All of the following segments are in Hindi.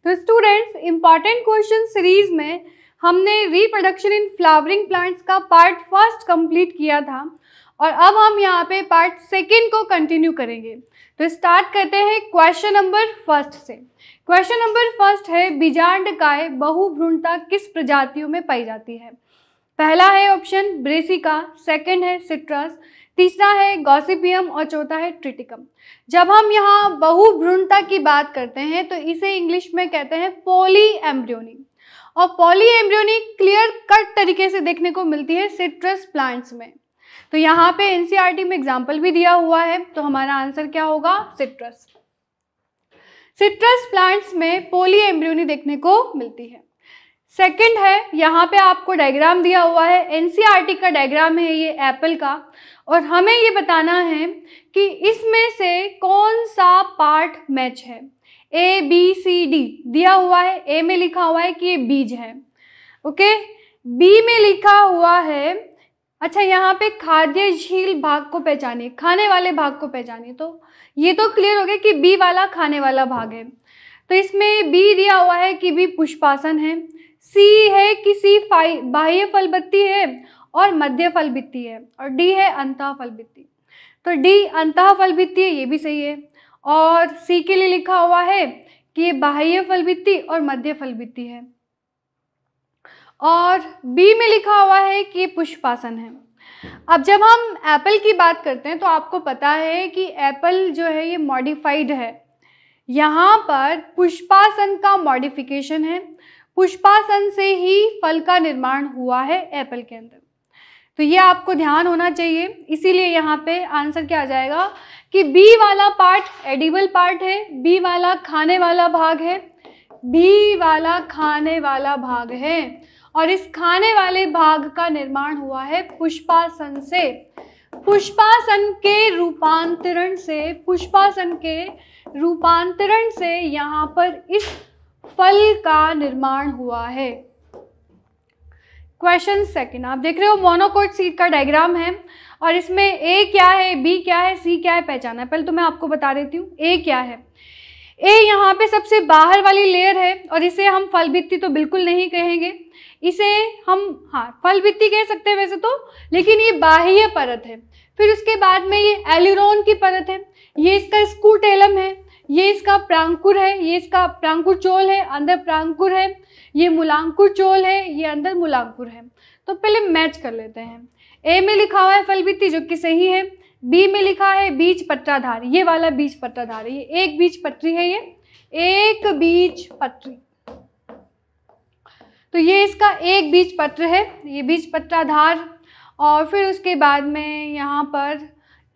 तो स्टूडेंट्स, इम्पॉर्टेंट क्वेश्चन सीरीज में हमने रिप्रोडक्शन इन फ्लावरिंग प्लांट्स का पार्ट फर्स्ट कंप्लीट किया था और अब हम यहाँ पे पार्ट सेकंड को कंटिन्यू करेंगे। तो स्टार्ट करते हैं क्वेश्चन नंबर फर्स्ट से। क्वेश्चन नंबर फर्स्ट है, बीजांडकाय बहुभ्रूणता किस प्रजातियों में पाई जाती है? पहला है ऑप्शन ब्रेसिका, सेकंड है सिट्रस, तीसरा है गॉसिपियम और चौथा है ट्रिटिकम। जब हम यहाँ बहुभ्रूणता की बात करते हैं तो इसे इंग्लिश में कहते हैं पॉली एम्ब्रियोनी, और पॉली एम्ब्रियोनी क्लियर कट तरीके से देखने को मिलती है सिट्रस प्लांट्स में। तो यहाँ पे एनसीईआरटी में एग्जाम्पल भी दिया हुआ है, तो हमारा आंसर क्या होगा? सिट्रस। सिट्रस प्लांट्स में पॉली एम्ब्रियोनी देखने को मिलती है। सेकंड है, यहाँ पे आपको डायग्राम दिया हुआ है, एनसीईआरटी का डायग्राम है ये एप्पल का, और हमें ये बताना है कि इसमें से कौन सा पार्ट मैच है। ए बी सी डी दिया हुआ है, ए में लिखा हुआ है कि ये बीज है, ओके, बी में लिखा हुआ है, अच्छा यहाँ पे खाद्यशील भाग को पहचानिए, खाने वाले भाग को पहचानिए, तो ये तो क्लियर हो गया कि बी वाला खाने वाला भाग है। तो इसमें बी दिया हुआ है कि बी पुष्पासन है, सी है कि सी बाह्य फलबत्ती है और मध्य फलबत्ती है, और डी है अंतः फलबत्ती। तो डी अंतः फलबत्ती है, ये भी सही है, और सी के लिए लिखा हुआ है कि ये बाह्य फलबत्ती और मध्य फलबत्ती है, और बी में लिखा हुआ है कि ये पुष्पासन है। अब जब हम एप्पल की बात करते हैं तो आपको पता है कि एप्पल जो है ये मॉडिफाइड है, यहाँ पर पुष्पासन का मॉडिफिकेशन है, पुष्पासन से ही फल का निर्माण हुआ है एप्पल के अंदर। तो ये आपको ध्यान होना चाहिए, इसीलिए यहाँ पे आंसर क्या आ जाएगा कि बी वाला पार्ट एडिबल पार्ट है, बी वाला खाने वाला भाग है, बी वाला खाने वाला भाग है, और इस खाने वाले भाग का निर्माण हुआ है पुष्पासन से। पुष्पासन के रूपांतरण से यहाँ पर इस फल का निर्माण हुआ है। क्वेश्चन सेकंड, आप देख रहे हो मोनोकोट सीड का डायग्राम है, और इसमें ए क्या है, बी क्या है, सी क्या है पहचाना है। पहले तो मैं आपको बता देती हूँ ए क्या है। ए यहाँ पे सबसे बाहर वाली लेयर है, और इसे हम फलभित्ति तो बिल्कुल नहीं कहेंगे, इसे हम फलभित्ति कह सकते हैं वैसे तो, लेकिन ये बाह्य परत है। फिर उसके बाद में ये एलिरोन की परत है, ये इसका स्कूटेलम है, ये इसका प्रांकुर है, ये इसका प्रांकुर चोल है, अंदर प्रांकुर है, ये मूलांकुर चोल है, ये अंदर मूलांकुर है। तो पहले मैच कर लेते हैं। ए में लिखा हुआ है फलभित्ति जो कि सही है, बी में लिखा है बीज पत्राधार, ये वाला बीज पत्राधार है, ये एक बीज पत्री है, ये एक बीज पत्री, तो ये इसका एक बीज पत्र है, ये बीज पत्राधार। और फिर उसके बाद में यहाँ पर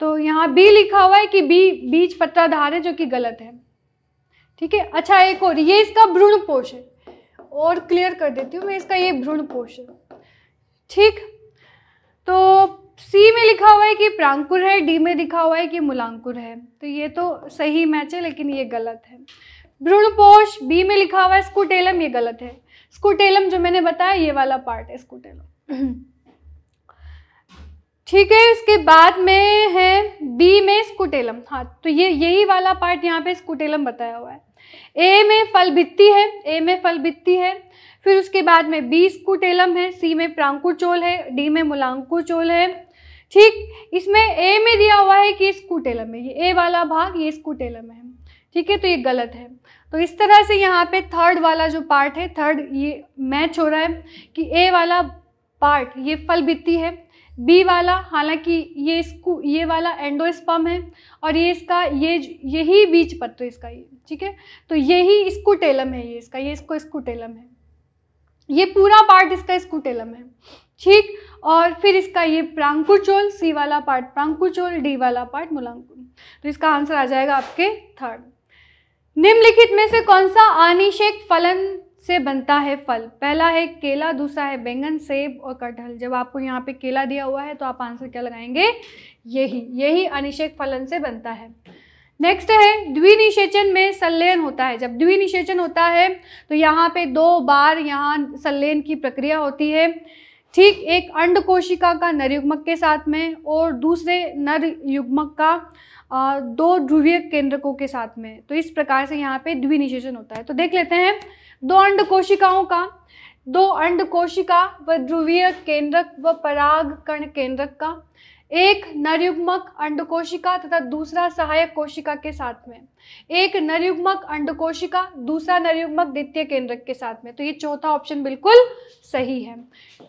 तो यहाँ बी लिखा हुआ है कि बी बीज पत्राधार है, जो कि गलत है, ठीक है। अच्छा एक और, ये इसका भ्रूणपोष है, और क्लियर कर देती हूँ मैं, इसका ये भ्रूणपोष है, ठीक। तो सी में लिखा हुआ है कि प्रांकुर है, डी में लिखा हुआ है कि मूलांकुर है, तो ये तो सही मैच है, लेकिन ये गलत है। भ्रूणपोष बी में लिखा हुआ है स्कूटेलम, ये गलत है। स्कूटेलम जो मैंने बताया ये वाला पार्ट है स्कूटेलम, ठीक है। इसके बाद में है बी में स्कूटेलम, हाँ, तो ये यही वाला पार्ट यहाँ पे स्कूटेलम बताया हुआ है। ए में फलभित्ति है, ए में फलभित्ति है, फिर उसके बाद में बी स्कूटेलम है, सी में प्रांकुर चोल है, डी में मूलांकुर चोल है, ठीक। इसमें ए में दिया हुआ है कि स्कूटेलम है, ये ए वाला भाग ये स्कूटेलम है, ठीक है, तो ये गलत है। तो इस तरह से यहाँ पे थर्ड वाला जो पार्ट है, थर्ड ये मैच हो रहा है कि ए वाला पार्ट ये फलभित्ति है, बी वाला हालांकि ये वाला एंडोस्पर्म है, और ये इसका यही बीज पत्र इसका ये, ठीक है, तो यही स्कूटेलम है, ये इसका ये इसको स्कूटेलम है, ये पूरा पार्ट इसका स्कूटेलम है, ठीक। और फिर इसका ये प्रांकुर चोल, सी वाला पार्ट प्रांकुर चोल, डी वाला पार्ट मूलांकुर, तो इसका आंसर आ जाएगा आपके थर्ड। निम्नलिखित में से कौन सा अनिषेक फलन से बनता है फल? पहला है केला, दूसरा है बैंगन, सेब और कटहल। जब आपको यहाँ पे केला दिया हुआ है तो आप आंसर क्या लगाएंगे? यही अनिषेक फलन से बनता है। नेक्स्ट है द्विनिषेचन में संलयन होता है। जब द्विनिषेचन होता है तो यहाँ पे 2 बार यहाँ संलयन की प्रक्रिया होती है, ठीक। एक अंड कोशिका का नर युग्मक के साथ में और दूसरे नर युग्मक का दो ध्रुवीय केंद्रकों के साथ में। तो इस प्रकार से यहाँ पे द्विनिषेचन होता है। तो देख लेते हैं दो अंड कोशिकाओं का, दो अंड कोशिका व ध्रुवीय केंद्रक व परागकण केंद्रक का, एक नरयुग्मक अंड कोशिका तथा दूसरा सहायक कोशिका के साथ में, एक नरयुग्मक अंड कोशिका दूसरा नरयुग्मक द्वितीय केंद्रक के साथ में। तो ये चौथा ऑप्शन बिल्कुल सही है।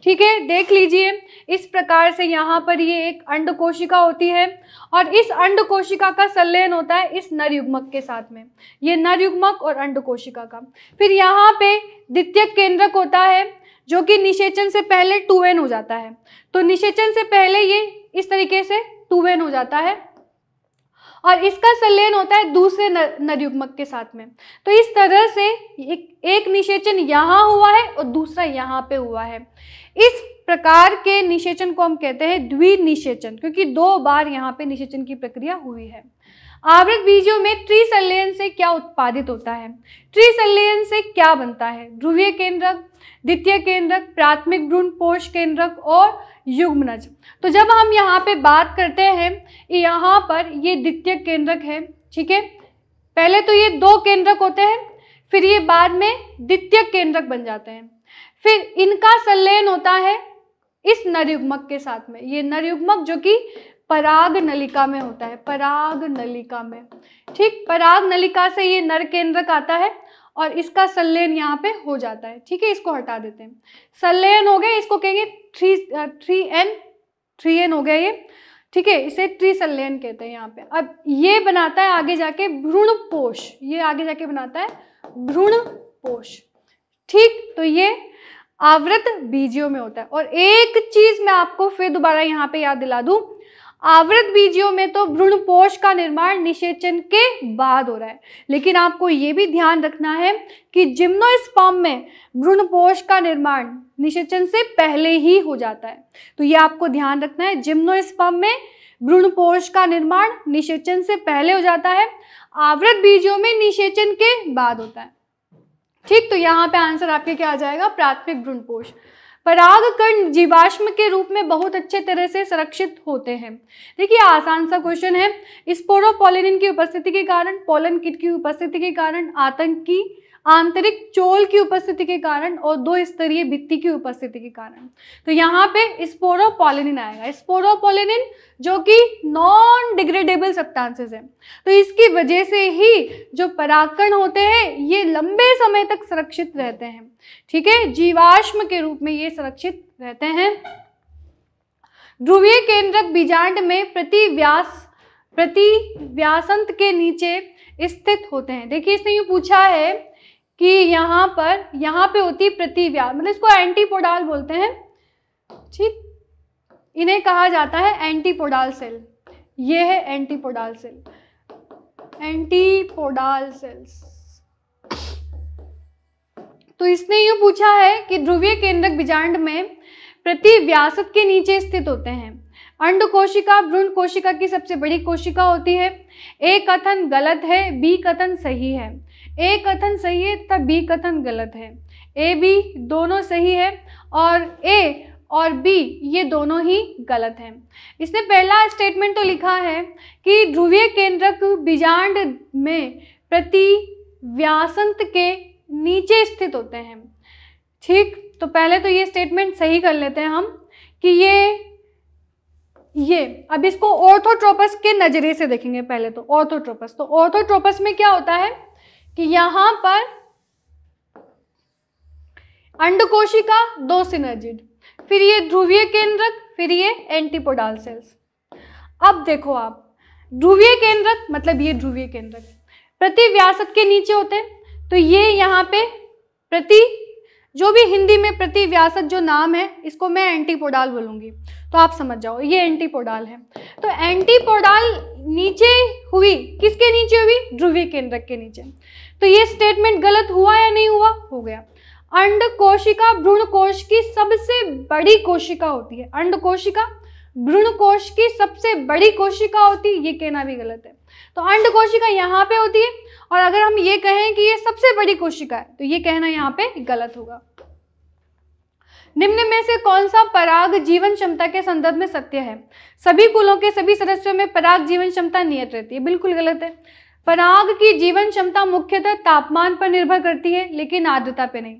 ठीक है, देख लीजिए इस प्रकार से यहाँ पर ये एक अंड कोशिका होती है और इस अंड कोशिका का संलयन होता है इस नरयुग्मक के साथ में, ये नरयुग्मक और अंड कोशिका का। फिर यहाँ पे द्वितीय केंद्रक होता है जो कि निषेचन से पहले 2n हो जाता है। तो निषेचन से पहले ये इस तरीके से 2n हो जाता है और इसका संलयन होता है दूसरे नरयुग्मक के साथ में। तो इस तरह से एक निषेचन यहाँ हुआ है और दूसरा यहाँ पे हुआ है। इस प्रकार के निषेचन को हम कहते हैं द्विनिषेचन, क्योंकि 2 बार यहाँ पे निषेचन की प्रक्रिया हुई है। आवृत बीजों में त्रिसंलयन से क्या उत्पादित होता है? त्रिसंलयन से क्या बनता है? ध्रुवीय केंद्रक, द्वितीय केंद्रक, प्राथमिक भ्रूणपोष केंद्रक और युग्मनज। तो जब हम यहाँ पे बात करते हैं, यहाँ पर ये द्वितीय केंद्रक है, ठीक है। पहले तो ये 2 केंद्रक होते हैं, फिर ये बाद में द्वितीय केंद्रक बन जाते हैं। फिर इनका संलयन होता है इस नरयुग्मक के साथ में, ये नरयुग्मक जो कि पराग नलिका में होता है, पराग नलिका में, ठीक। पराग नलिका से ये नर केंद्रक आता है और इसका संलयन यहाँ पे हो जाता है, ठीक है। इसको हटा देते हैं, संलयन हो गया, इसको कहेंगे 3n हो गया ये, ठीक है। इसे त्रिसंलयन कहते हैं यहाँ पे। अब ये बनाता है आगे जाके भ्रूणपोष, ये आगे जाके बनाता है भ्रूणपोष, ठीक। तो ये आवृत बीजियों में होता है। और एक चीज मैं आपको फिर दोबारा यहाँ पे याद दिला दूं, आवृत बीजियों में तो भ्रूणपोष का निर्माण निषेचन के बाद हो रहा है, लेकिन आपको ये भी ध्यान रखना है कि जिम्नोस्पर्म में भ्रूणपोष का निर्माण निषेचन से पहले ही हो जाता है। तो ये आपको ध्यान रखना है, जिम्नोस्पर्म में भ्रूणपोष का निर्माण निषेचन से पहले हो जाता है, आवृत बीजियों में निषेचन के बाद होता है, ठीक। तो यहाँ पे आंसर आपके क्या आ जाएगा? प्राथमिक भ्रूणपोष। परागकण जीवाश्म के रूप में बहुत अच्छे तरह से संरक्षित होते हैं। देखिए आसान सा क्वेश्चन है। स्पोरोपोलिनिन की उपस्थिति के कारण, पोलन किट की उपस्थिति के कारण, आतंकी आंतरिक चोल की उपस्थिति के कारण और 2 स्तरीय भित्ति की उपस्थिति के कारण। तो यहाँ पे स्पोरोपोलिनिन आएगा। स्पोरोपोलिनिन जो कि नॉन डिग्रेडेबल सब्सटेंसेस है, तो इसकी वजह से ही जो परागकण होते हैं ये लंबे समय तक सुरक्षित रहते हैं, ठीक है। जीवाश्म के रूप में ये सुरक्षित रहते हैं। ध्रुवीय केंद्रक बीजांड में प्रति व्यासांत के नीचे स्थित होते हैं। देखिए इसने यूँ पूछा है कि यहाँ पे होती प्रतिव्यास, मतलब इसको एंटीपोडाल बोलते हैं, ठीक। इन्हें कहा जाता है एंटीपोडाल सेल। ये है एंटीपोडाल सेल, एंटीपोडाल सेल्स। तो इसने यूँ पूछा है कि ध्रुवीय केंद्रक बीजांड में प्रतिव्यासत के नीचे स्थित होते हैं। अंड कोशिका भ्रूण कोशिका की सबसे बड़ी कोशिका होती है। ए कथन गलत है, बी कथन सही है। ए कथन सही है तथा बी कथन गलत है। ए बी दोनों सही है और ए और बी ये दोनों ही गलत हैं। इसने पहला स्टेटमेंट तो लिखा है कि ध्रुवीय केंद्रक बीजांड में प्रतिव्यासांत के नीचे स्थित होते हैं, ठीक। तो पहले तो ये स्टेटमेंट सही कर लेते हैं हम कि ये अब इसको ऑर्थोट्रोपस के नजरिए से देखेंगे। पहले तो ऑर्थोट्रोपस, तो ऑर्थोट्रोपस में क्या होता है कि यहाँ पर अंडकोशिका 2 सिनर्जिड, फिर ये ध्रुवीय केंद्रक, फिर ये एंटीपोडाल सेल्स। अब देखो आप, ध्रुवीय केंद्रक मतलब ये ध्रुवीय केंद्रक प्रतिव्यासत के नीचे होते हैं, तो ये यहाँ पे जो भी हिंदी में प्रतिव्यासत जो नाम है इसको मैं एंटीपोडाल बोलूँगी, तो आप समझ जाओ ये एंटीपोडाल है। तो एंटीपोडाल नीचे हुई, किसके नीचे हुई? ध्रुवीय केंद्रक के नीचे। तो ये स्टेटमेंट गलत हुआ या नहीं हुआ? हो गया। अंड कोशिका भ्रूण कोश की सबसे बड़ी कोशिका होती है। अंड कोशिका भ्रूण कोश की सबसे बड़ी कोशिका होती है, ये कहना भी गलत है। तो अंड कोशिका यहाँ पे होती है और अगर हम ये कहें कि ये सबसे बड़ी कोशिका है तो ये कहना यहाँ पे गलत होगा। निम्न में से कौन सा पराग जीवन क्षमता के संदर्भ में सत्य है? सभी कुलों के सभी सदस्यों में पराग जीवन क्षमता नियत रहती है। बिल्कुल गलत है। पराग की जीवन क्षमता मुख्यतः तापमान पर निर्भर करती है, लेकिन आर्द्रता पे नहीं।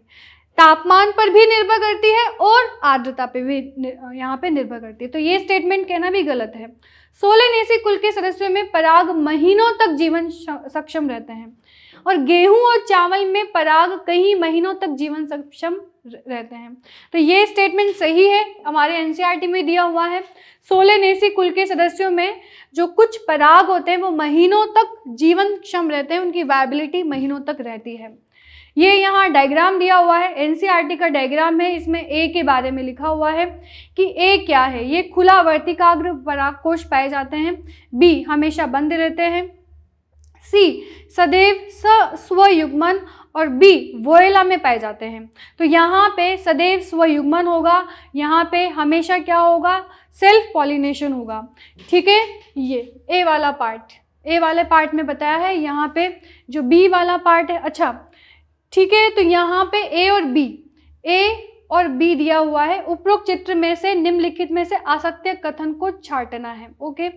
तापमान पर भी निर्भर करती है और आर्द्रता पे भी यहाँ पे निर्भर करती है। तो ये स्टेटमेंट कहना भी गलत है। सोलेनेसी कुल के सदस्यों में पराग महीनों तक जीवन सक्षम रहते हैं और गेहूं और चावल में पराग कई महीनों तक जीवन सक्षम रहते हैं। तो ये स्टेटमेंट सही है, हमारे एनसीईआरटी में दिया हुआ है। सोलेनेसी कुल के सदस्यों में जो कुछ पराग होते हैं वो महीनों तक जीवन क्षम रहते हैं, उनकी वायबिलिटी महीनों तक रहती है। ये यहाँ डायग्राम दिया हुआ है, एनसीईआरटी का डायग्राम है। इसमें ए के बारे में लिखा हुआ है कि ए क्या है। ये खुला वर्तिकाग्र परागकोश पाए जाते हैं। बी हमेशा बंद रहते हैं। सी सदैव स्वयुग्मन और बी वोएला में पाए जाते हैं। तो यहाँ पे सदैव स्वयुग्मन होगा, यहाँ पे हमेशा क्या होगा, सेल्फ पॉलिनेशन होगा। ठीक है, ये ए वाला पार्ट, ए वाले पार्ट में बताया है। यहाँ पे जो बी वाला पार्ट है, अच्छा ठीक है, तो यहाँ पे ए और बी दिया हुआ है। उपरोक्त चित्र में से निम्नलिखित में से असत्य कथन को छांटना है। ओके,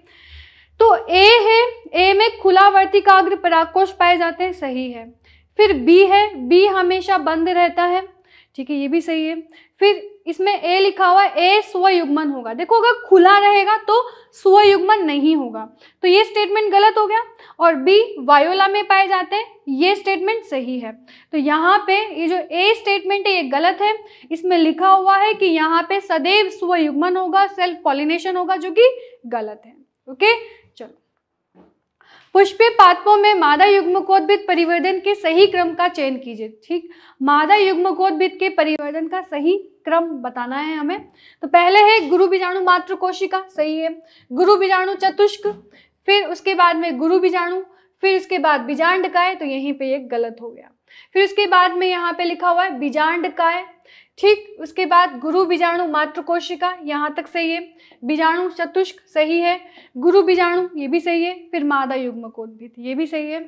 तो ए है, ए में खुला वर्तिकाग्र परागकोश पाए जाते हैं, सही है। फिर बी है, बी हमेशा बंद रहता है, ठीक है, ये भी सही है। फिर इसमें ए लिखा हुआ है, ए स्वयुग्मन होगा। देखो अगर खुला रहेगा तो स्वयुग्मन नहीं होगा, तो ये स्टेटमेंट गलत हो गया। और बी वायोला में पाए जाते हैं, ये स्टेटमेंट सही है। तो यहाँ पे ये जो ए स्टेटमेंट है ये गलत है। इसमें लिखा हुआ है कि यहाँ पे सदैव स्वयुग्मन होगा, सेल्फ पॉलिनेशन होगा, जो कि गलत है। ओके, चलो। पुष्पीय पादपों में मादा युग्मकोद्भिद परिवर्धन के सही क्रम का चयन कीजिए। ठीक, मादा युग्मकोद्भिद के परिवर्धन का सही क्रम बताना है हमें। तो पहले है गुरु बीजाणु मातृ कोशिका, सही है। गुरु बीजाणु चतुष्क, फिर उसके बाद में गुरु बीजाणु, फिर उसके बाद बीजांडकाय, तो यहीं पे ये गलत हो गया। फिर उसके बाद में यहाँ पे लिखा हुआ है बीजांडकाय, ठीक। उसके बाद गुरु बीजाणु मातृ कोशिका, यहाँ तक सही है। बीजाणु चतुष्क सही है। गुरु बीजाणु ये भी सही है। फिर मादा युग्मकोद्भिद ये भी सही है,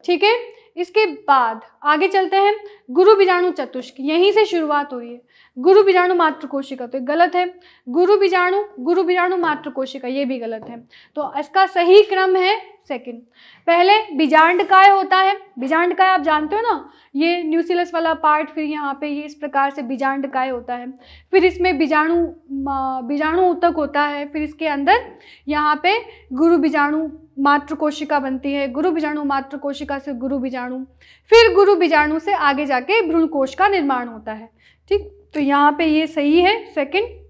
ठीक है। इसके बाद आगे चलते हैं। गुरु बीजाणु चतुष्क, यहीं से शुरुआत हो रही है। गुरु बीजाणु मातृ कोशिका तो गलत है। गुरु बीजाणु मातृ कोशिका ये भी गलत है। तो इसका सही क्रम है सेकंड। पहले बीजांडकाय होता है। बीजांडकाय आप जानते हो ना, ये न्यूसिलस वाला पार्ट, फिर यहाँ पे ये इस प्रकार से बीजांडकाय होता है। फिर इसमें बीजाणु ऊतक होता है। फिर इसके अंदर यहाँ पे गुरु बीजाणु मातृ कोशिका बनती है। गुरु बीजाणु मातृ कोशिका से गुरु बीजाणु, फिर गुरु बीजाणु से आगे जाके भ्रूण कोश का निर्माण होता है। ठीक, तो यहाँ पे ये सही है सेकंड।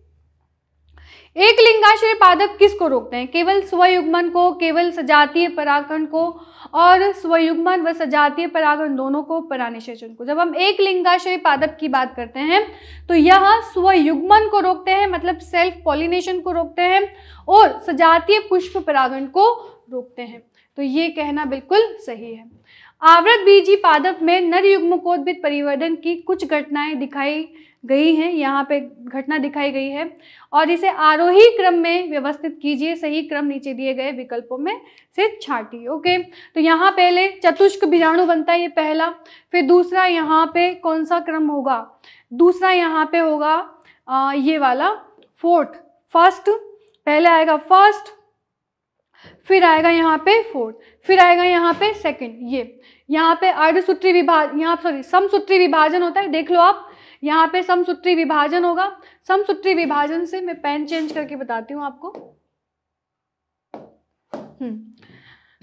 एक लिंगाश्रय पादप किसको रोकते हैं? केवल स्वयुग्मन को, केवल सजातीय परागण को, और स्वयुग्मन व सजातीय परागण दोनों को, परानिषेचन को। जब हम एक लिंगाश्रय पादप की बात करते हैं तो यह स्वयुग्मन को रोकते हैं, मतलब सेल्फ पॉलिनेशन को रोकते हैं, और सजातीय पुष्प परागण को रोकते हैं। तो ये कहना बिल्कुल सही है। आवृत बीजी पादप में नर युग्मकोद्भिद परिवर्धन की कुछ घटनाएं दिखाई गई हैं। यहाँ पे घटना दिखाई गई है और इसे आरोही क्रम में व्यवस्थित कीजिए। सही क्रम नीचे दिए गए विकल्पों में से छांटिए। ओके, तो यहाँ पहले चतुष्क बीजाणु बनता है, ये पहला। फिर दूसरा यहाँ पे कौन सा क्रम होगा? दूसरा यहाँ पे होगा ये वाला फोर्थ। फर्स्ट पहले आएगा फर्स्ट, फिर आएगा यहाँ पे फोर्थ, फिर आएगा यहाँ पे सेकंड। ये यहाँ पे अर्धसूत्री विभाजन, यहाँ सॉरी समसूत्री विभाजन होता है। देख लो आप, यहाँ पे समसूत्री विभाजन होगा। समसूत्री विभाजन से मैं पेन चेंज करके बताती हूँ आपको।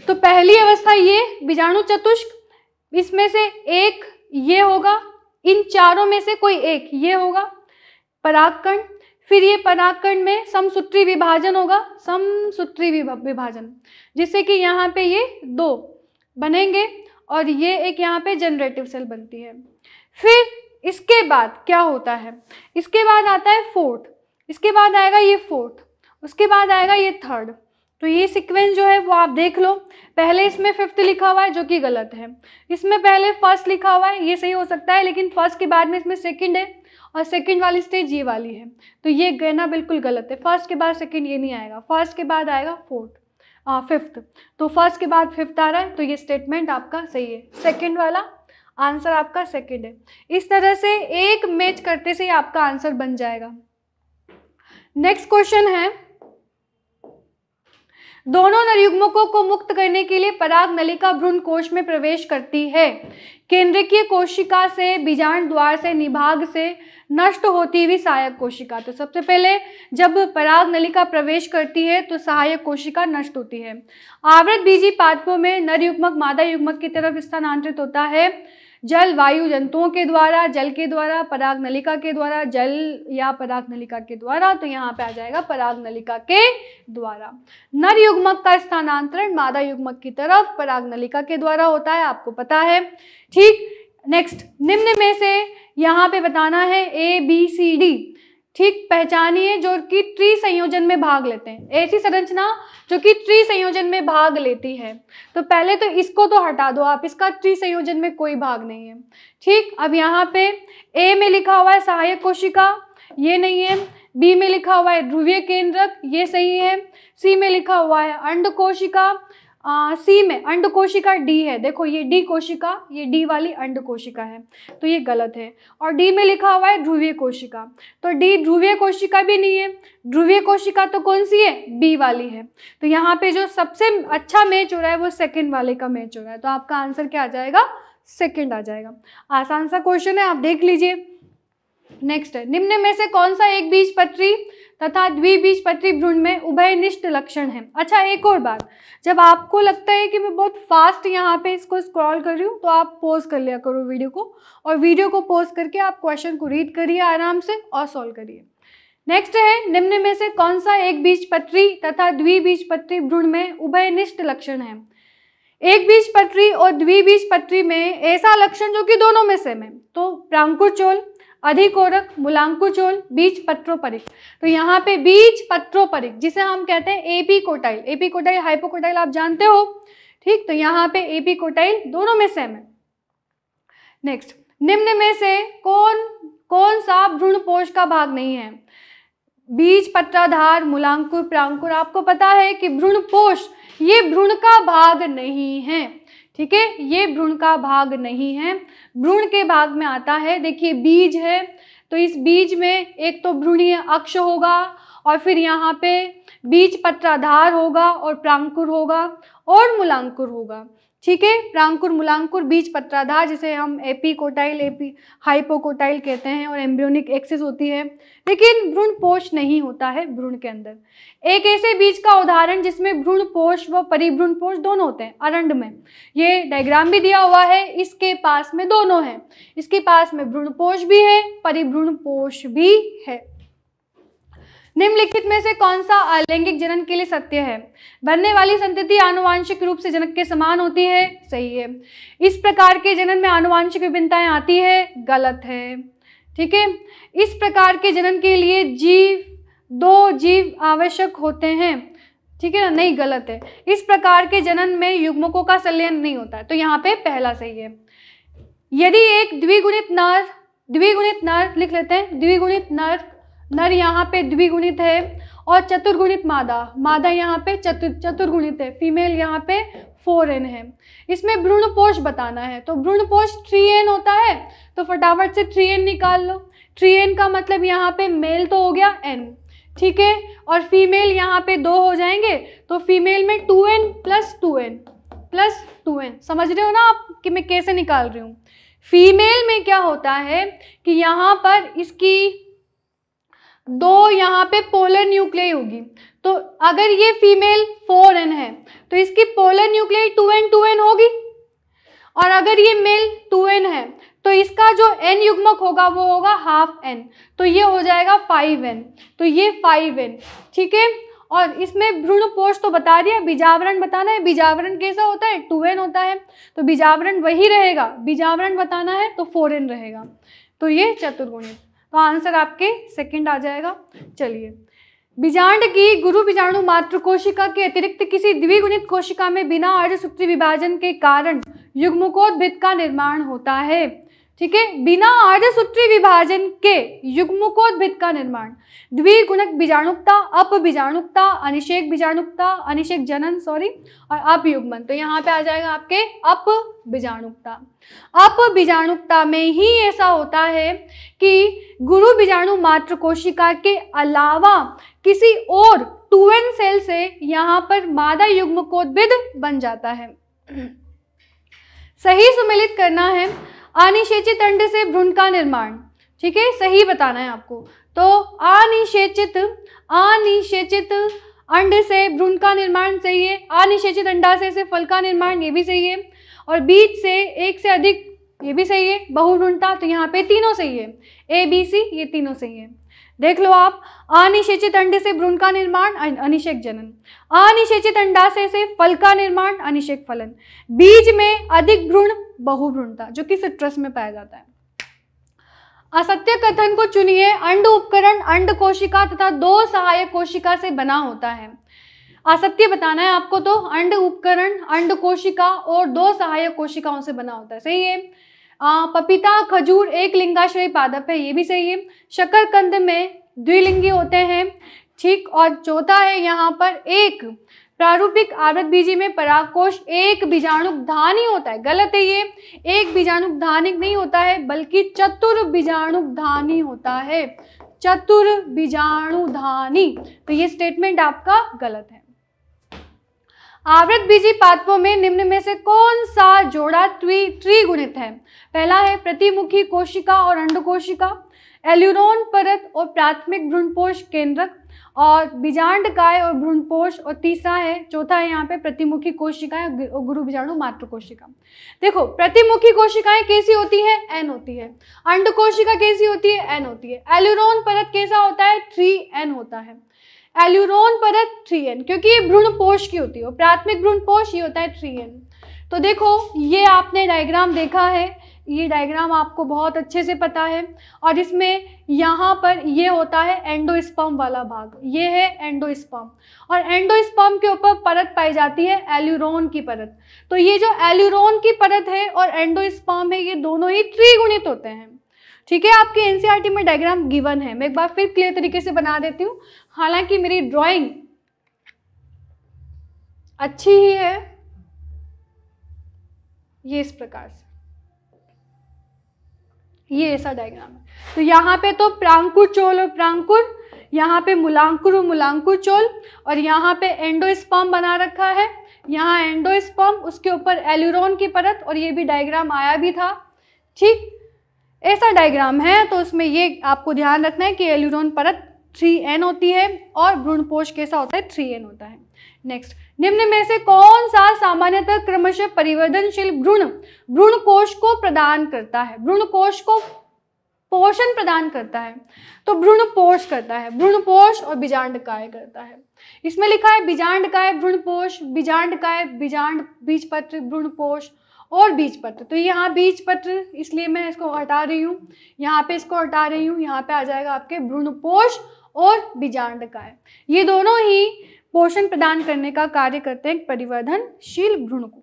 तो पहली अवस्था ये बीजाणु चतुष्क, इसमें से एक ये होगा, इन चारों में से कोई एक ये होगा परागकण। फिर ये परागकण में समसूत्री विभाजन होगा, समसूत्री विभाजन, जिससे कि यहाँ पे ये दो बनेंगे और ये एक यहाँ पे जनरेटिव सेल बनती है। फिर इसके बाद क्या होता है? इसके बाद आता है फोर्थ, इसके बाद आएगा ये फोर्थ, उसके बाद आएगा ये थर्ड। तो ये सीक्वेंस जो है वो आप देख लो। पहले इसमें फिफ्थ लिखा हुआ है जो कि गलत है। इसमें पहले फर्स्ट लिखा हुआ है, ये सही हो सकता है, लेकिन फर्स्ट के बाद में इसमें सेकंड है और सेकंड वाली स्टेज ये वाली है, तो ये कहना बिल्कुल गलत है। फर्स्ट के बाद सेकंड ये नहीं आएगा, फर्स्ट के बाद आएगा फिफ्थ। तो फर्स्ट के बाद फिफ्थ आ रहा है, तो ये स्टेटमेंट आपका सही है। सेकंड वाला आंसर आपका सेकंड है। इस तरह से एक मैच करते से आपका आंसर बन जाएगा। नेक्स्ट क्वेश्चन है, दोनों नरयुग्मकों को मुक्त करने के लिए पराग नलिका भ्रूण कोश में प्रवेश करती है। केंद्रकीय कोशिका से, बीजांड द्वार से, निभाग से नष्ट होती हुई सहायक कोशिका। तो सबसे पहले जब पराग नलिका प्रवेश करती है तो सहायक कोशिका नष्ट होती है। आवृत बीजी पादपों में नर युग्मक मादा युग्मक की तरफ स्थानांतरित होता है जल वायु जंतुओं के द्वारा, जल के द्वारा, पराग नलिका के द्वारा, जल या पराग नलिका के द्वारा। तो यहाँ पे आ जाएगा पराग नलिका के द्वारा। नर युग्मक का स्थानांतरण मादा युग्मक की तरफ पराग नलिका के द्वारा होता है, आपको पता है। ठीक, नेक्स्ट, निम्न में से यहाँ पे बताना है ए बी सी डी, ठीक, पहचानिए जो कि ट्री संयोजन में भाग लेते हैं। ऐसी संरचना जो कि ट्री संयोजन में भाग लेती है। तो पहले तो इसको तो हटा दो आप, इसका ट्री संयोजन में कोई भाग नहीं है। ठीक, अब यहाँ पे ए में लिखा हुआ है सहायक कोशिका, ये नहीं है। बी में लिखा हुआ है ध्रुवीय केंद्रक, ये सही है। सी में लिखा हुआ है अंड कोशिका, सी में अंड कोशिका डी है, देखो ये डी कोशिका, ये डी वाली अंड कोशिका है, तो ये गलत है। और डी में लिखा हुआ है ध्रुवीय कोशिका, तो डी ध्रुवीय कोशिका भी नहीं है। ध्रुवीय कोशिका तो कौन सी है, बी वाली है। तो यहाँ पे जो सबसे अच्छा मैच हो रहा है वो सेकंड वाले का मैच हो रहा है, तो आपका आंसर क्या आ जाएगा, सेकंड आ जाएगा। आसान सा क्वेश्चन है, आप देख लीजिए। नेक्स्ट है, निम्न में से कौन सा एक बीजपत्री तथा द्विबीजपत्री भ्रूण में उभयनिष्ठ लक्षण है। अच्छा, एक और बात, जब आपको लगता है कि मैं बहुत फास्ट यहाँ पे इसको स्क्रॉल कर रही हूँ तो आप पॉज कर लिया करो वीडियो को, और वीडियो को पॉज करके आप क्वेश्चन को रीड करिए आराम से और सॉल्व करिए। नेक्स्ट है, निम्न में से कौन सा एक बीजपत्री तथा द्विबीजपत्री भ्रूण में उभयनिष्ठ लक्षण है। एक बीजपत्री और द्विबीजपत्री में ऐसा लक्षण जो कि दोनों में सेम है, तो प्रांकुचोल, अधिकोरक, मूलांकुचोल, बीज पत्रोपरिक। तो यहाँ पे बीज पत्रोपरिक जिसे हम कहते हैं एपीकोटाइल, एपीकोटाइल हाइपोकोटाइल आप जानते हो। ठीक, तो यहाँ पे एपीकोटाइल दोनों में सेम है। नेक्स्ट, निम्न में से कौन सा भ्रूणपोष का भाग नहीं है। बीज पत्राधार, मूलांकुर, प्रांकुर। आपको पता है कि भ्रूणपोष ये भ्रूण का भाग नहीं है, ठीक है, ये भ्रूण का भाग नहीं है। भ्रूण के भाग में आता है, देखिए बीज है, तो इस बीज में एक तो भ्रूणीय अक्ष होगा और फिर यहाँ पे बीज पत्राधार होगा और प्रांकुर होगा और मूलांकुर होगा। ठीक है, प्रांकुर, मूलांकुर, बीज पत्राधार जिसे हम एपीकोटाइल, हाइपोकोटाइल कहते हैं, और एम्ब्रियोनिक एक्सिस होती है। लेकिन भ्रूणपोष नहीं होता है भ्रूण के अंदर। एक ऐसे बीज का उदाहरण जिसमें भ्रूणपोष व परिभ्रूणपोष दोनों होते हैं, अरंड में। ये डायग्राम भी दिया हुआ है, इसके पास में दोनों है, इसके पास में भ्रूणपोष भी है, परिभ्रूणपोष भी है। निम्नलिखित में से कौन सा अलैंगिक जनन के लिए सत्य है। बनने वाली संतति आनुवांशिक रूप से जनक के समान होती है, सही है। इस प्रकार के जनन में आनुवांशिक विभिन्नताएं आती है, गलत है। ठीक है, इस प्रकार के जनन के लिए दो जीव आवश्यक होते हैं, ठीक है ना, नहीं, गलत है। इस प्रकार के जनन में युग्मकों का संलयन नहीं होता है, तो यहाँ पे पहला सही है। यदि एक द्विगुणित नर लिख लेते हैं, द्विगुणित नर यहाँ पे द्विगुणित है और चतुर्गुणित मादा यहाँ पे चतुर्गुणित है, फीमेल यहाँ पे 4n है। इसमें भ्रूणपोष बताना है, तो भ्रूणपोष 3n होता है, तो फटाफट से 3n निकाल लो। 3n का मतलब यहाँ पे मेल तो हो गया n, ठीक है, और फीमेल यहाँ पे 2 हो जाएंगे, तो फीमेल में 2n प्लस 2n, समझ रहे हो ना आप कि मैं कैसे निकाल रही हूँ। फीमेल में क्या होता है कि यहाँ पर इसकी 2 यहाँ पे पोलर न्यूक्लियाई होगी, तो अगर ये फीमेल 4n है तो इसकी पोलर न्यूक्लियाई 2n होगी, और अगर ये मेल 2n है तो इसका जो n युग्मक होगा वो होगा हाफ n, तो ये हो जाएगा 5n, तो ये 5n, ठीक है। और इसमें भ्रूणपोष तो बता दिया, बीजावरण बताना है। बीजावरण कैसा होता है, 2n होता है, तो बीजावरण वही रहेगा, बीजावरण बताना है तो 4n रहेगा, तो ये चतुर्गुणित, तो आंसर आपके सेकंड आ जाएगा। चलिए, बीजांड की गुरु बीजाणु मातृ कोशिका के अतिरिक्त किसी द्विगुणित कोशिका में बिना अर्धसूत्री विभाजन के कारण युग्मकोद्भिद का निर्माण होता है। ठीक है। बिना अर्धसूत्री विभाजन के युग्मकोद्भिद का निर्माण, द्विगुणक बीजाणुकता, अपबीजाणुकता, अनिषेक बीजाणुकता, अनिषेक जनन और अपयुग्मन। तो यहाँ पे आ जाएगा आपके अपबीजाणुकता। अपबीजाणुकता में ही ऐसा होता है कि गुरु बीजाणु मात्र कोशिका के अलावा किसी और 2n सेल से यहाँ पर मादा युग्मकोद्भिद बन जाता है। सही सुमेलित करना है। अनिषेचित अंड से भ्रूण का निर्माण, ठीक है, सही बताना है आपको। तो अनिषेचित अंड से भ्रूण का निर्माण सही है। अनिषेचित अंडाशय से फल का निर्माण, ये भी सही है। और बीज से एक से अधिक, ये भी सही है। बहुभ्रूणता, तो यहाँ पे तीनों सही है, A B C ये तीनों सही है। देख लो आप, अनिषेचित अंड से भ्रूण का निर्माण, अनिषेक जनन। अनिषेचित अंडाशय से फल का निर्माण, अनिषेक फलन। बीज में अधिक भ्रूण, बहुभ्रूणता, जो कि सिट्रस में पाया जाता है। असत्य कथन को चुनिए। अंड उपकरण अंड कोशिका तथा 2 सहायक कोशिका से बना होता है। असत्य बताना है आपको। तो अंड उपकरण अंड कोशिका और 2 सहायक कोशिकाओं से बना होता है, सही है। पपीता खजूर एक लिंगाश्रयी पादप है, ये भी सही है। शकरकंद में द्विलिंगी होते हैं, ठीक। और चौथा है यहाँ पर एक प्रारूपिक आवृतबीजी में परागकोश एक बीजाणुधानी होता है, गलत है ये। एक बीजाणुधानी नहीं होता है बल्कि चतुर्बीजाणुधानी होता है, चतुर्बीजाणुधानी। तो ये स्टेटमेंट आपका गलत है। आवृतबीजी पादपों में निम्न में से कौन सा जोड़ा त्रिगुणित है? पहला है प्रतिमुखी कोशिका और अंडकोशिका, एल्यूरोन परत और प्राथमिक भ्रूणपोष केंद्रक, और बीजांडकाय और भ्रूणपोष, और तीसरा है, चौथा है यहाँ पे प्रतिमुखी कोशिकाएं और गुरु बीजाणु मात्र कोशिका। देखो, प्रतिमुखी कोशिकाएं कैसी होती है? N होती है। अंड कोशिका कैसी होती है? N होती है। एल्यूरोन परत कैसा होता है? 3N होता है। एल्यूरोन परत 3N, क्योंकि ये भ्रूणपोष की होती है, और प्राथमिक भ्रूणपोष ये होता है 3N। तो देखो, ये आपने डायग्राम देखा है, ये डायग्राम आपको बहुत अच्छे से पता है। और इसमें यहाँ पर ये होता है एंडोस्पर्म वाला भाग, ये है एंडोस्पर्म, और एंडोस्पर्म के ऊपर परत पाई जाती है एल्यूरोन की परत। तो ये जो एल्यूरोन की परत है और एंडोस्पर्म है, ये दोनों ही त्रिगुणित होते हैं, ठीक है। आपके एनसीईआरटी में डायग्राम गिवन है, मैं एक बार फिर क्लियर तरीके से बना देती हूँ। हालांकि मेरी ड्राइंग अच्छी ही है, ये इस प्रकार से, ये ऐसा डायग्राम है। तो यहाँ पे तो प्रांकुर चोल और प्रांकुर, यहाँ पे मूलांकुर और मूलांकुर चोल, और यहाँ पे एंडोस्पर्म बना रखा है, यहाँ एंडोस्पर्म, उसके ऊपर एल्यूरोन की परत, और ये भी डायग्राम आया भी था, ठीक। ऐसा डायग्राम है, तो उसमें ये आपको ध्यान रखना है कि एल्यूरोन परत 3N होती है और भ्रूणपोष कैसा होता है? 3N होता है। नेक्स्ट, निम्न में से कौन सा सामान्यतः क्रमशः परिवर्तनशील भ्रूणकोश को प्रदान करता है? भ्रूणकोश को पोषण प्रदान करता है, तो भ्रूणपोष करता है, भ्रूणपोष और बीजांडकाय करता है। इसमें लिखा है बीजांडकाय भ्रूणपोष, बीजांडकाय बीजपत्र भ्रूणपोष और बीजपत्र। तो यहाँ बीजपत्र, इसलिए मैं इसको हटा रही हूँ, यहाँ पे इसको हटा रही हूँ, यहाँ पे आ जाएगा आपके भ्रूणपोष और बीजांडकाय। ये दोनों ही पोषण प्रदान करने का कार्य करते हैं परिवर्धनशील भ्रूण को।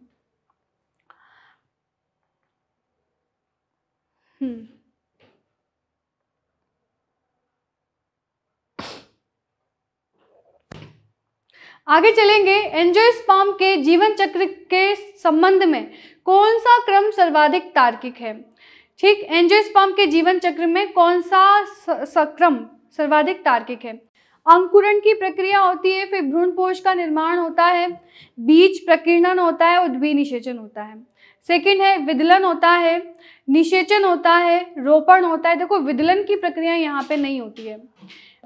आगे चलेंगे। एंजियोस्पर्म के जीवन चक्र के संबंध में कौन सा क्रम सर्वाधिक तार्किक है? ठीक, एंजियोस्पर्म के जीवन चक्र में कौन सा क्रम सर्वाधिक तार्किक है? अंकुरण की प्रक्रिया होती है, फिर भ्रूणपोष का निर्माण होता है, बीज प्रकीर्णन होता है और द्विनिषेचन होता है। सेकंड है विदलन होता है, निषेचन होता है, रोपण होता है। देखो, विदलन की प्रक्रिया यहाँ पे नहीं होती है।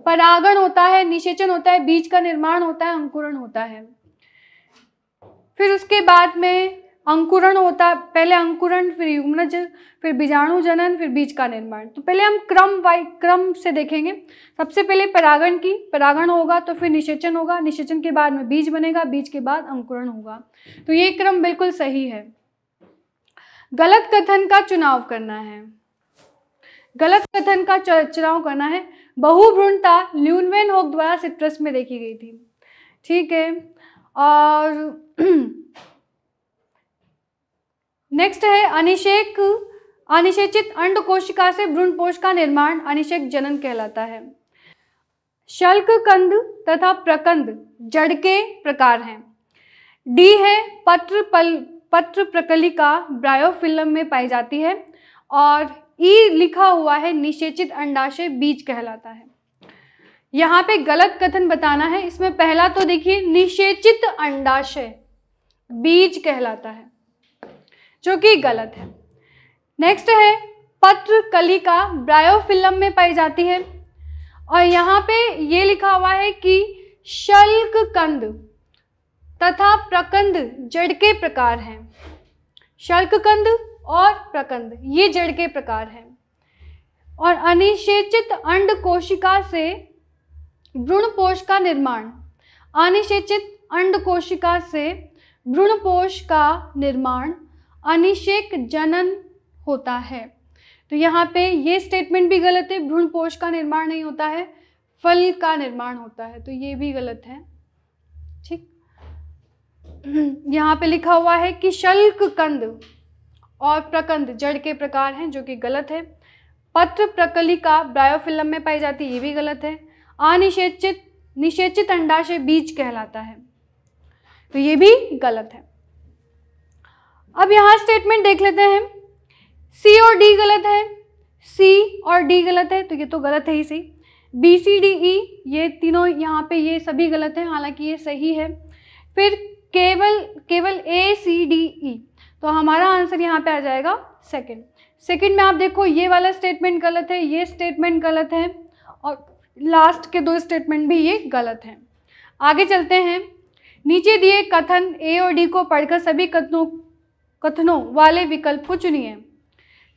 परागण होता है, निषेचन होता है, बीज का निर्माण होता है, अंकुरण होता है। फिर उसके बाद में अंकुरण होता है, पहले अंकुरण, फिर युग्मनज, फिर बीजाणु जनन, फिर बीज का निर्माण। तो पहले हम क्रम से देखेंगे। सबसे पहले परागण होगा, तो फिर निषेचन होगा, निषेचन के बाद में बीज बनेगा, बीज के बाद अंकुरण होगा। तो ये क्रम बिल्कुल सही है। गलत कथन का चुनाव करना है, गलत कथन का चुनाव करना है। बहुभ्रूणता ल्यूनवेनहोक द्वारा सिट्रस में देखी गई थी, ठीक है। और नेक्स्ट है अनिषेक अनिषेचित अंड कोशिका से भ्रूणपोष का निर्माण अनिषेक जनन कहलाता है। शल्ककंद तथा प्रकंद जड़ के प्रकार हैं। डी है पत्र प्रकलिका ब्रायोफिल्म में पाई जाती है। और ई लिखा हुआ है निषेचित अंडाशय बीज कहलाता है। यहाँ पे गलत कथन बताना है। इसमें पहला तो देखिए निषेचित अंडाशय बीज कहलाता है, जो कि गलत है। नेक्स्ट है पत्र कलिका ब्रायोफिल्म में पाई जाती है। और यहाँ पे ये लिखा हुआ है कि शल्ककंद तथा प्रकंद जड़ के प्रकार हैं। शल्ककंद और प्रकंद ये जड़ के प्रकार हैं। और अनिषेचित अंड कोशिका से भ्रूणपोष का निर्माण, अनिषेचित अंड कोशिका से भ्रूणपोष का निर्माण अनिषेक जनन होता है। तो यहाँ पे ये स्टेटमेंट भी गलत है, भ्रूणपोष का निर्माण नहीं होता है, फल का निर्माण होता है, तो ये भी गलत है। ठीक, यहाँ पे लिखा हुआ है कि शल्ककंद और प्रकंद जड़ के प्रकार हैं, जो कि गलत है। पत्र प्रकलिका ब्रायोफिल्म में पाई जाती है, ये भी गलत है। निषेचित अंडाशय बीज कहलाता है, तो ये भी गलत है। अब यहाँ स्टेटमेंट देख लेते हैं। सी और डी गलत है, सी और डी गलत है, तो ये तो गलत है ही सही। बी सी डी ई ये तीनों यहाँ पे ये सभी गलत है, हालांकि ये सही है। फिर केवल ए सी डी ई, तो हमारा आंसर यहाँ पे आ जाएगा सेकंड में आप देखो ये वाला स्टेटमेंट गलत है, ये स्टेटमेंट गलत है, और लास्ट के दो स्टेटमेंट भी ये गलत हैं। आगे चलते हैं। नीचे दिए कथन ए और डी को पढ़कर सभी कथनों वाले विकल्प को चुनिए।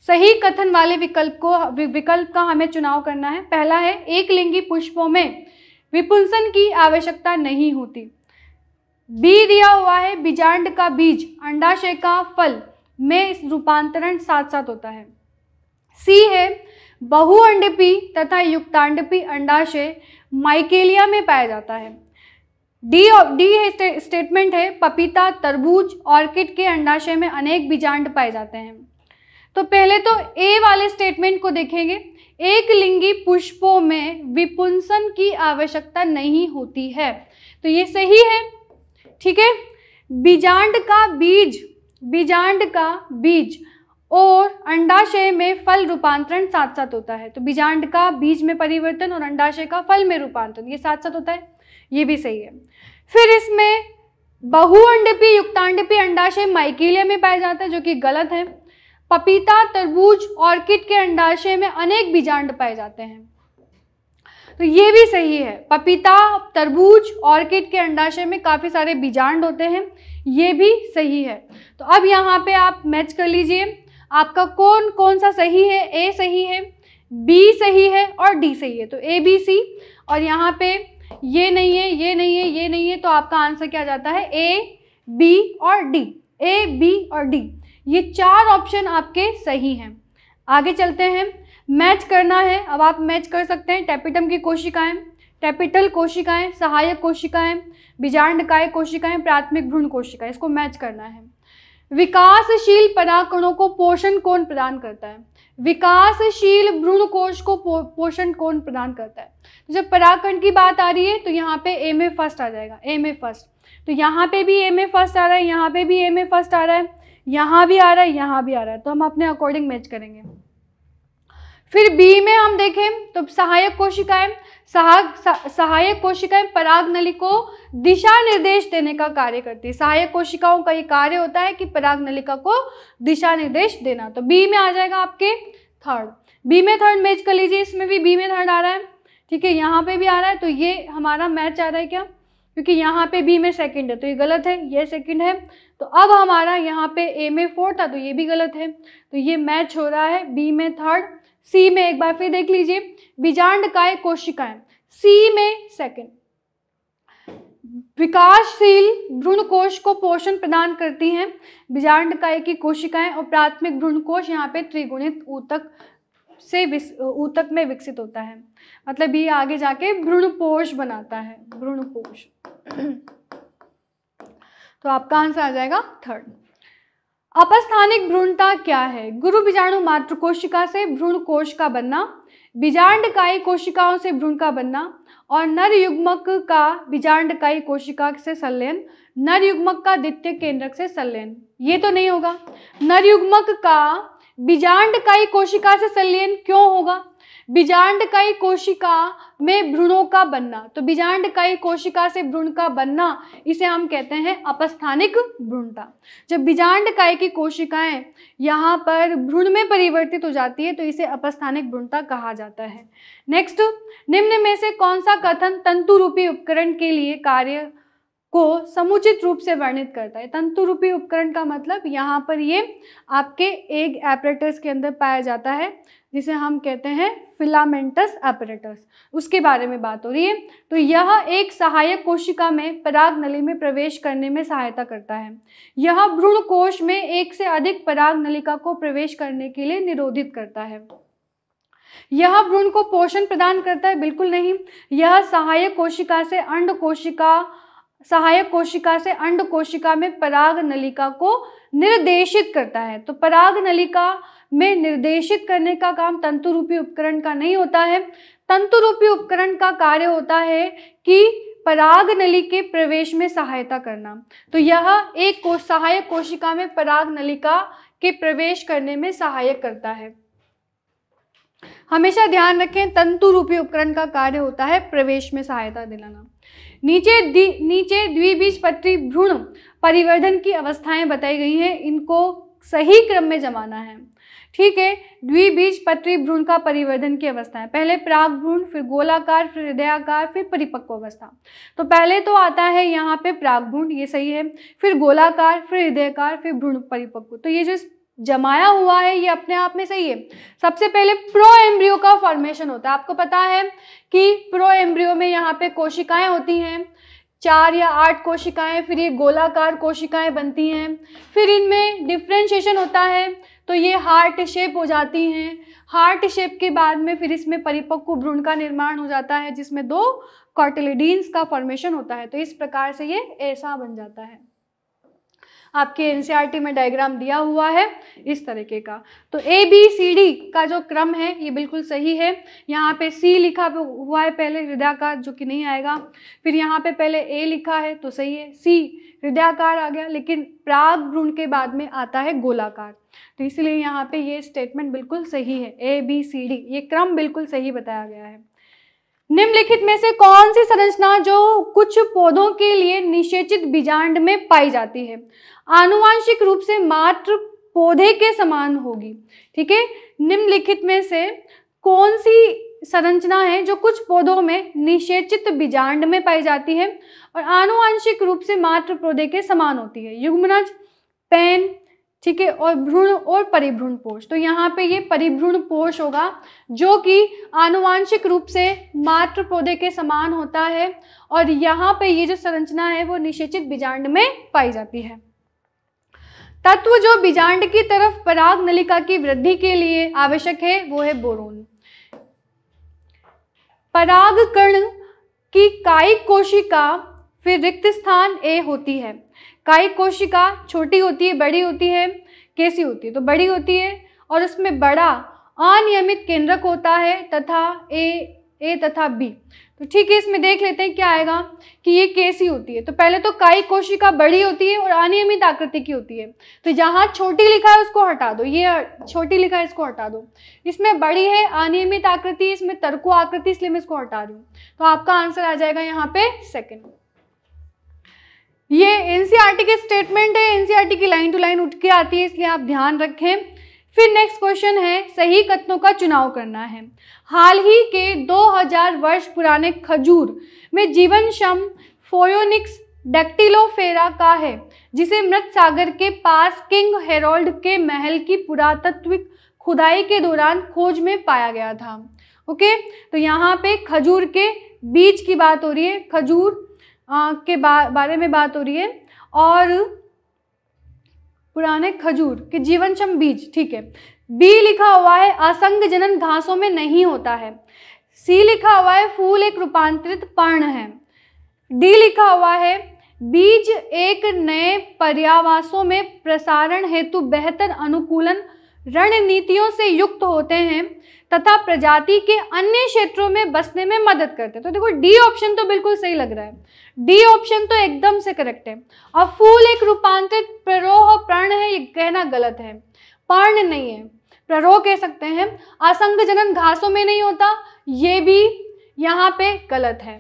सही कथन वाले विकल्प का हमें चुनाव करना है। पहला है एक लिंगी पुष्पों में विपुंसन की आवश्यकता नहीं होती। बी दिया हुआ है बीजांड का बीज अंडाशय का फल में रूपांतरण साथ साथ होता है। सी है बहुअंडपी तथा युक्तांडपी अंडाशय माइकेलिया में पाया जाता है। डी है स्टेटमेंट है पपीता, तरबूज, ऑर्किड के अंडाशय में अनेक बीजांड पाए जाते हैं। तो पहले तो ए वाले स्टेटमेंट को देखेंगे। एक लिंगी पुष्पों में विपुंसन की आवश्यकता नहीं होती है, तो ये सही है। ठीक है, बीजांड का बीज और अंडाशय में फल रूपांतरण साथ साथ होता है। तो बीजांड का बीज में परिवर्तन और अंडाशय का फल में रूपांतरण ये साथ साथ होता है, ये भी सही है। फिर इसमें बहुअंडपी युक्तांडपी अंडाशय माइकेलिया में पाया जाता है, जो कि गलत है। पपीता, तरबूज, ऑर्किड के अंडाशय में अनेक बीजांड पाए जाते हैं, तो ये भी सही है। पपीता, तरबूज, ऑर्किड के अंडाशय में काफ़ी सारे बीजांड होते हैं, ये भी सही है। तो अब यहाँ पे आप मैच कर लीजिए, आपका कौन सा सही है। ए सही है, बी सही है और डी सही है, तो ए बी सी। और यहाँ पे ये नहीं है, ये नहीं है, ये नहीं है, तो आपका आंसर क्या जाता है ए बी और डी। ए बी और डी ये चार ऑप्शन आपके सही हैं। आगे चलते हैं, मैच करना है। अब आप मैच कर सकते हैं टेपिटम की कोशिकाएं, टेपिटल कोशिकाएं, सहायक कोशिकाएं, बीजांडकाय कोशिकाएं, प्राथमिक भ्रूण कोशिकाएं, इसको मैच करना है। विकासशील परागकणों को पोषण कौन प्रदान करता है? विकासशील भ्रूण कोश को पोषण कौन प्रदान करता है? तो जब परागकण की बात आ रही है तो यहाँ पे ए में फर्स्ट आ जाएगा, ए में फर्स्ट। तो यहाँ पे भी ए में फर्स्ट आ रहा है, यहाँ पे भी ए में फर्स्ट आ रहा है, यहाँ भी आ रहा है, यहाँ भी आ रहा है, तो हम अपने अकॉर्डिंग मैच करेंगे। फिर बी में हम देखें तो सहायक कोशिकाएं पराग नली को दिशा निर्देश देने का कार्य करती है। सहायक कोशिकाओं का ये कार्य होता है कि पराग नलिका को दिशा निर्देश देना। तो बी में आ जाएगा आपके थर्ड। बी में थर्ड मैच कर लीजिए, इसमें भी बी में थर्ड आ रहा है, ठीक है, यहाँ पे भी आ रहा है, तो ये हमारा मैच आ रहा है क्या? क्योंकि यहाँ पे बी में सेकंड है तो ये गलत है, ये सेकंड है। तो अब हमारा यहाँ पे ए में फोर्थ था तो ये भी गलत है, तो ये मैच हो रहा है बी में थर्ड। सी में एक बार फिर देख लीजिए, बीजांडकाय कोशिकाएं, सी में सेकंड। विकासशील भ्रूण कोश को पोषण प्रदान करती हैं बीजांडकाय की कोशिकाएं, और प्राथमिक भ्रूण कोश यहाँ पे त्रिगुणित ऊतक में विकसित होता है, मतलब ये आगे जाके भ्रूणपोष बनाता है, भ्रूणपोष। तो आपका आंसर आ जाएगा थर्ड। अपस्थानिक भ्रूणता क्या है? गुरु बीजाणु मातृ कोशिका से भ्रूण कोश का बनना, बीजांडकायी कोशिकाओं से भ्रूण का बनना और नर युग्मक का बीजांडकायी कोशिका से संलयन, नर युग्मक का द्वितीय केंद्रक से संलयन। ये तो नहीं होगा। नर युग्मक का बीजांडकायी कोशिका से संलयन क्यों होगा? बीजांडकायी कोशिका में भ्रूणों का बनना, तो बीजांडकायी कोशिका से भ्रूण का बनना इसे हम कहते हैं अपस्थानिक भ्रूणता। जब बीजांडकायी की कोशिकाएं यहाँ पर भ्रूण में परिवर्तित हो जाती है तो इसे अपस्थानिक भ्रूणता कहा जाता है। नेक्स्ट, निम्न में से कौन सा कथन तंतु रूपी उपकरण के लिए कार्य को समुचित रूप से वर्णित करता है? तंतु रूपी उपकरण का मतलब यहाँ पर ये आपके एग एपरेटस के अंदर पाया जाता है जिसे हम कहते हैं फिलामेंटस एपरेटस, उसके बारे में बात हो रही है। तो यह एक सहायक कोशिका में पराग नली में प्रवेश करने में सहायता करता है। यह भ्रूण कोश में एक से अधिक पराग नलिका को प्रवेश करने के लिए निरोधित करता है। यह भ्रूण को पोषण प्रदान करता है? बिल्कुल नहीं। यह सहायक कोशिका से अंड कोशिका में पराग नलिका को निर्देशित करता है। तो पराग नलिका में निर्देशित करने का काम तंतु रूपी उपकरण का नहीं होता है। तंतु रूपी उपकरण का कार्य होता है कि पराग नली के प्रवेश में सहायता करना। तो यह एक सहायक कोशिका में पराग नलिका के प्रवेश करने में सहायक करता है। हमेशा ध्यान रखें, तंतु रूपी उपकरण का कार्य होता है प्रवेश में सहायता दिलाना। नीचे द्विबीजपत्री भ्रूण परिवर्धन की अवस्थाएं बताई गई हैं, इनको सही क्रम में जमाना है। ठीक है, द्विबीजपत्री भ्रूण का परिवर्धन की अवस्थाएं, पहले प्राक भ्रूण, फिर गोलाकार, फिर हृदयाकार, फिर परिपक्व अवस्था। तो पहले तो आता है यहाँ पे प्राक भ्रूण, ये सही है, फिर गोलाकार, फिर हृदयाकार, फिर भ्रूण परिपक्व। तो ये जो जमाया हुआ है ये अपने आप में सही है। सबसे पहले प्रो एम्ब्रियो का फॉर्मेशन होता है। आपको पता है कि प्रो एम्ब्रियो में यहाँ पे कोशिकाएं होती हैं, 4 या 8 कोशिकाएं, फिर ये गोलाकार कोशिकाएं बनती हैं, फिर इनमें डिफ्रेंशिएशन होता है तो ये हार्ट शेप हो जाती हैं। हार्ट शेप के बाद में फिर इसमें परिपक्व भ्रूण का निर्माण हो जाता है जिसमें 2 कॉटिलिडीन्स का फॉर्मेशन होता है। तो इस प्रकार से ये ऐसा बन जाता है। आपके एनसीईआरटी में डायग्राम दिया हुआ है इस तरीके का। तो ABCD का जो क्रम है ये बिल्कुल सही है। यहाँ पे C लिखा हुआ है पहले हृदयाकार, जो कि नहीं आएगा। फिर यहाँ पे पहले A लिखा है तो सही है, C हृदयाकार आ गया, लेकिन प्राक भ्रूण के बाद में आता है गोलाकार। तो इसलिए यहाँ पे ये स्टेटमेंट बिल्कुल सही है, ABCD ये क्रम बिल्कुल सही बताया गया है। निम्नलिखित में से कौन सी संरचना जो कुछ पौधों के लिए निषेचित बीजांड में पाई जाती है आनुवांशिक रूप से मात्र पौधे के समान होगी? ठीक है, निम्नलिखित में से कौन सी संरचना है जो कुछ पौधों में निषेचित बीजांड में पाई जाती है और आनुवांशिक रूप से मात्र पौधे के समान होती है? युग्मनज, पेन, ठीक है, और भ्रूण और परिभ्रूण पोष। तो यहाँ पे ये परिभ्रूण पोष होगा जो कि आनुवांशिक रूप से मात्र पौधे के समान होता है और यहाँ पे ये जो संरचना है वो निषेचित बीजांड में पाई जाती है। तत्व जो बीजांड की तरफ पराग नलिका की वृद्धि के लिए आवश्यक है वो है बोरोन। परागकण की कायिक कोशिका फिर रिक्त स्थान A होती है। कायिक कोशिका छोटी होती है, बड़ी होती है, कैसी होती है? तो बड़ी होती है और उसमें बड़ा अनियमित केंद्रक होता है तथा A तथा B। तो ठीक है, इसमें देख लेते हैं क्या आएगा कि ये कैसी होती है। तो पहले तो कायिक कोशिका बड़ी होती है और अनियमित आकृति की होती है। तो जहाँ छोटी लिखा है उसको हटा दो, ये छोटी लिखा है इसको हटा दो। इसमें बड़ी है, अनियमित आकृति, इसमें तरकु आकृति, इसलिए मैं इसको हटा रही हूँ। तो आपका आंसर आ जाएगा यहाँ पे सेकेंड। ये एनसीईआरटी के स्टेटमेंट है, एनसीईआरटी की लाइन टू लाइन उठ के आती है, इसलिए आप ध्यान रखें। फिर नेक्स्ट क्वेश्चन है, सही कथनों का चुनाव करना है। हाल ही के 2000 वर्ष पुराने खजूर में जीवनक्षम फोयोनिक्स डेक्टिलोफेरा का है जिसे मृत सागर के पास किंग हेरोल्ड के महल की पुरातत्विक खुदाई के दौरान खोज में पाया गया था। ओके, तो यहाँ पे खजूर के बीज की बात हो रही है, खजूर के बारे में बात हो रही है और पुराने खजूर के जीवनक्षम बीज। ठीक है, बी लिखा हुआ है असंग जनन घासों में नहीं होता है। सी लिखा हुआ है फूल एक रूपांतरित पर्ण है। डी लिखा हुआ है बीज एक नए पर्यावासों में प्रसारण हेतु बेहतर अनुकूलन रणनीतियों से युक्त होते हैं तथा प्रजाति के अन्य क्षेत्रों में बसने में मदद करते हैं। तो देखो डी ऑप्शन तो बिल्कुल सही लग रहा है, डी ऑप्शन तो एकदम से करेक्ट है। अब फूल एक रूपांतरित प्ररोह पर्ण है, ये कहना गलत है, पर्ण नहीं है, प्ररोह कह सकते हैं। असंग जनन घासों में नहीं होता, ये भी यहाँ पे गलत है।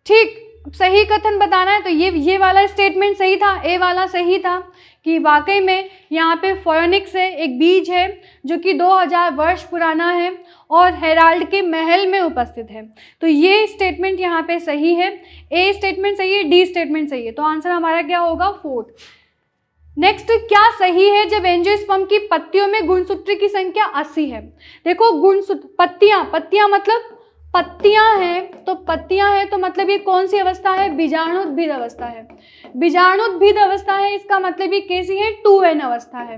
ठीक, सही कथन बताना है तो ये वाला स्टेटमेंट सही था, ए वाला सही था कि वाकई में यहाँ पे फोयोनिक्स है, एक बीज है जो कि 2000 वर्ष पुराना है और हेराल्ड के महल में उपस्थित है। तो ये स्टेटमेंट यहाँ पे सही है, ए स्टेटमेंट सही है, डी स्टेटमेंट सही है। तो आंसर हमारा क्या होगा? फोर्थ। नेक्स्ट, क्या सही है जब एंजियोस्पर्म की पत्तियों में गुणसूत्र की संख्या 80 है? देखो गुणसूत्र, पत्तियां मतलब पत्तियां हैं, तो पत्तियां हैं तो मतलब ये कौन सी अवस्था है? बीजाणुद्भिद अवस्था है। बीजाणुद्भिद अवस्था है, इसका मतलब ये कैसी है? 2n अवस्था है।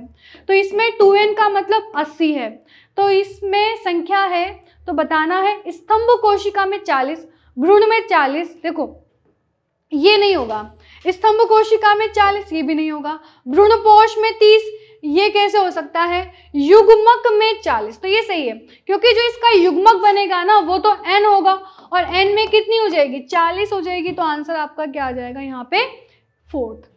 तो इसमें 2n का मतलब 80 है, तो इसमें संख्या है तो बताना है स्तंभ कोशिका में 40, भ्रूण में 40। देखो ये नहीं होगा, स्तंभ कोशिका में 40 ये भी नहीं होगा, भ्रूणपोष में 30 ये कैसे हो सकता है? युग्मक में 40, तो ये सही है क्योंकि जो इसका युग्मक बनेगा ना वो तो n होगा और n में कितनी हो जाएगी? 40 हो जाएगी। तो आंसर आपका क्या आ जाएगा यहाँ पे? फोर्थ।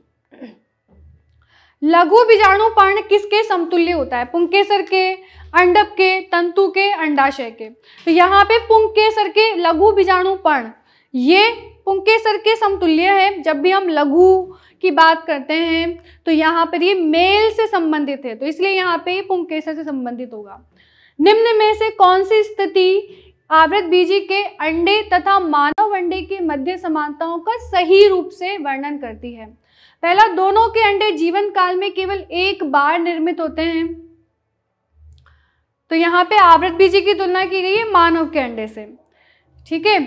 लघु बीजाणु पर्ण किसके समतुल्य होता है? पुंकेसर के, अंडक के, तंतु के, अंडाशय के। तो यहाँ पे पुंकेसर के लघु बीजाणु पर्ण ये पुंकेसर के समतुल्य है। जब भी हम लघु की बात करते हैं तो यहाँ पर ये मेल से संबंधित है, तो इसलिए यहाँ पे पुंकेसर से संबंधित होगा। निम्न में से कौन सी स्थिति आवृतबीजी के अंडे तथा मानव अंडे के मध्य समानताओं का सही रूप से वर्णन करती है? पहला, दोनों के अंडे जीवन काल में केवल एक बार निर्मित होते हैं, तो यहाँ पे आवृतबीजी की तुलना की गई है मानव के अंडे से। ठीक है,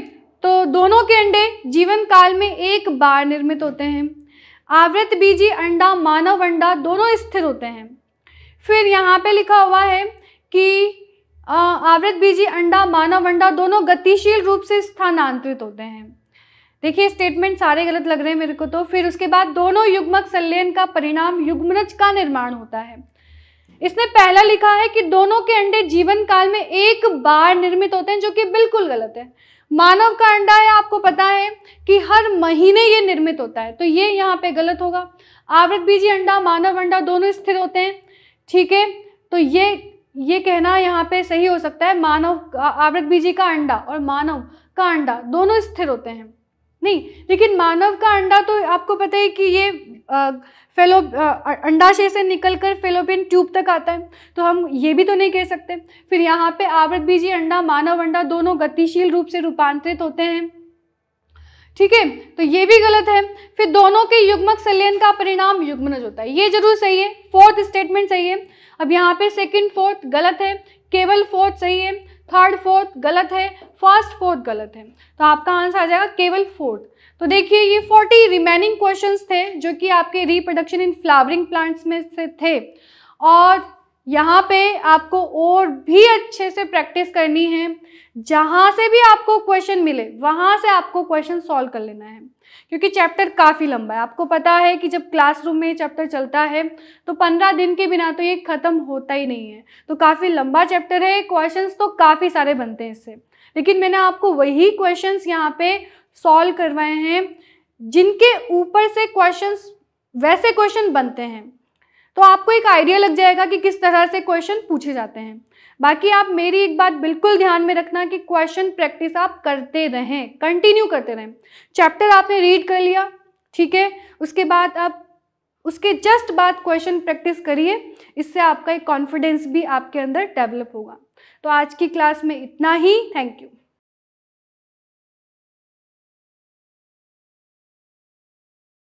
तो दोनों के अंडे जीवन काल में एक बार निर्मित होते हैं। आवृतबीजी अंडा, मानव अंडा दोनों स्थिर होते हैं। फिर यहाँ पे लिखा हुआ है कि आवृतबीजी अंडा, मानव अंडा दोनों गतिशील रूप से स्थानांतरित होते हैं। देखिए स्टेटमेंट सारे गलत लग रहे हैं मेरे को तो। फिर उसके बाद दोनों युग्मक संलयन का परिणाम युग्मनज का निर्माण होता है। इसने पहला लिखा है कि दोनों के अंडे जीवन काल में एक बार निर्मित होते हैं, जो कि बिल्कुल गलत है। मानव का अंडा है, आपको पता है कि हर महीने ये निर्मित होता है, तो ये यहाँ पे गलत होगा। आवृतबीजी अंडा, मानव अंडा दोनों स्थिर होते हैं। ठीक है, तो ये कहना यहाँ पे सही हो सकता है, मानव आवृतबीजी का अंडा और मानव का अंडा दोनों स्थिर होते हैं। नहीं, लेकिन मानव का अंडा तो आपको पता है कि ये अंडाशय से निकलकर फेलोपियन ट्यूब तक आता है, तो हम ये भी तो नहीं कह सकते। फिर यहाँ पे आवृतबीजी अंडा, मानव अंडा दोनों गतिशील रूप से रूपांतरित होते हैं। ठीक है, तो ये भी गलत है। फिर दोनों के युग्मक संलयन का परिणाम युग्मनज होता है, ये जरूर सही है। फोर्थ स्टेटमेंट सही है। अब यहाँ पे सेकंड फोर्थ गलत है, केवल फोर्थ सही है, थर्ड फोर्थ गलत है, फर्स्ट फोर्थ गलत है। तो आपका आंसर आ जाएगा केवल फोर्थ। तो देखिए ये 40 रिमेनिंग क्वेश्चंस थे जो कि आपके रिप्रोडक्शन इन फ्लावरिंग प्लांट्स में से थे, और यहाँ पे आपको और भी अच्छे से प्रैक्टिस करनी है। जहाँ से भी आपको क्वेश्चन मिले वहाँ से आपको क्वेश्चन सॉल्व कर लेना है, क्योंकि चैप्टर काफ़ी लंबा है। आपको पता है कि जब क्लासरूम में चैप्टर चलता है तो 15 दिन के बिना तो ये ख़त्म होता ही नहीं है। तो काफ़ी लंबा चैप्टर है, क्वेश्चंस तो काफ़ी सारे बनते हैं इससे, लेकिन मैंने आपको वही क्वेश्चंस यहाँ पे सॉल्व करवाए हैं जिनके ऊपर से क्वेश्चंस वैसे क्वेश्चन बनते हैं। तो आपको एक आइडिया लग जाएगा कि किस तरह से क्वेश्चन पूछे जाते हैं। बाकी आप मेरी एक बात बिल्कुल ध्यान में रखना कि क्वेश्चन प्रैक्टिस आप करते रहें, कंटिन्यू करते रहें। चैप्टर आपने रीड कर लिया, ठीक है, उसके बाद आप उसके जस्ट बाद क्वेश्चन प्रैक्टिस करिए, इससे आपका एक कॉन्फिडेंस भी आपके अंदर डेवलप होगा। तो आज की क्लास में इतना ही। Thank you.